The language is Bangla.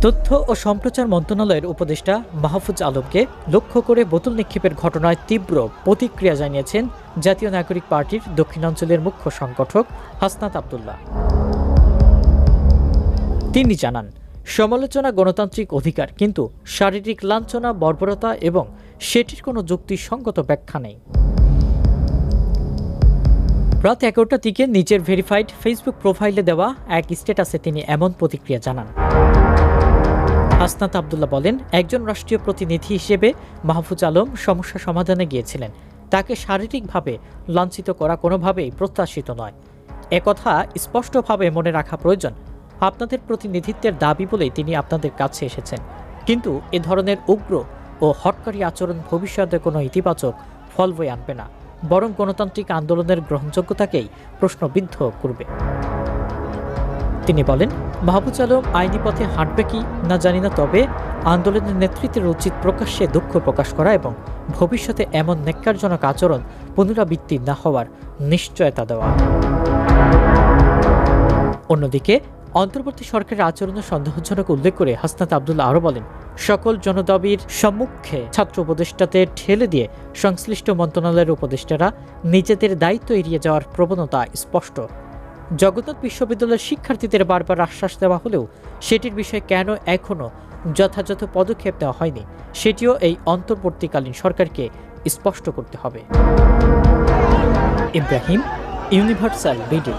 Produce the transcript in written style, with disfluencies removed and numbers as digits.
তথ্য ও সম্প্রচার মন্ত্রণালয়ের উপদেষ্টা মাহফুজ আলমকে লক্ষ্য করে বোতল নিক্ষেপের ঘটনায় তীব্র প্রতিক্রিয়া জানিয়েছেন জাতীয় নাগরিক পার্টির দক্ষিণাঞ্চলের মুখ্য সংগঠক হাসনাত আব্দুল্লাহ। তিনি জানান, সমালোচনা গণতান্ত্রিক অধিকার, কিন্তু শারীরিক লাঞ্ছনা, বর্বরতা এবং সেটির কোনো যুক্তিসঙ্গত ব্যাখ্যা নেই। রাত 11টার দিকে নিজের ভেরিফাইড ফেসবুক প্রোফাইলে দেওয়া এক স্ট্যাটাসে তিনি এমন প্রতিক্রিয়া জানান। হাসনাত আব্দুল্লাহ বলেন, একজন রাষ্ট্রীয় প্রতিনিধি হিসেবে মাহফুজ আলম সমস্যা সমাধানে গিয়েছিলেন। তাকে শারীরিকভাবে লাঞ্ছিত করা কোনোভাবেই প্রত্যাশিত নয়। একথা স্পষ্টভাবে মনে রাখা প্রয়োজন। আপনাদের প্রতিনিধিত্বের দাবি বলেই তিনি আপনাদের কাছে এসেছেন, কিন্তু এ ধরনের উগ্র ও হটকারী আচরণ ভবিষ্যতে কোনো ইতিবাচক ফল বয়ে আনবে না, বরং গণতান্ত্রিক আন্দোলনের গ্রহণযোগ্যতাকেই প্রশ্নবিদ্ধ করবে। তিনি বলেন, মাহফুজ আলম আইনি পথে হাঁটবে কি না জানি না, তবে আন্দোলনের নেতৃত্বের উচিত প্রকাশ্যে দুঃখ প্রকাশ করা এবং ভবিষ্যতে এমন ন্যাক্কারজনক আচরণ পুনরাবৃত্তি না হওয়ার নিশ্চয়তা দেওয়া। অন্যদিকে অন্তর্বর্তী সরকারের আচরণের সন্দেহজনক উল্লেখ করে হাসনাত আব্দুল্লাহ আরও বলেন, সকল জনদাবির সম্মুখে ছাত্র উপদেষ্টাদের ঠেলে দিয়ে সংশ্লিষ্ট মন্ত্রণালয়ের উপদেষ্টারা নিজেদের দায়িত্ব এড়িয়ে যাওয়ার প্রবণতা স্পষ্ট। জগন্নাথ বিশ্ববিদ্যালয়ের শিক্ষার্থীদের বারবার আশ্বাস দেওয়া হলেও সেটির বিষয়ে কেন এখনও যথাযথ পদক্ষেপ নেওয়া হয়নি, সেটিও এই অন্তর্বর্তীকালীন সরকারকে স্পষ্ট করতে হবে। Ibrahim, universal BD.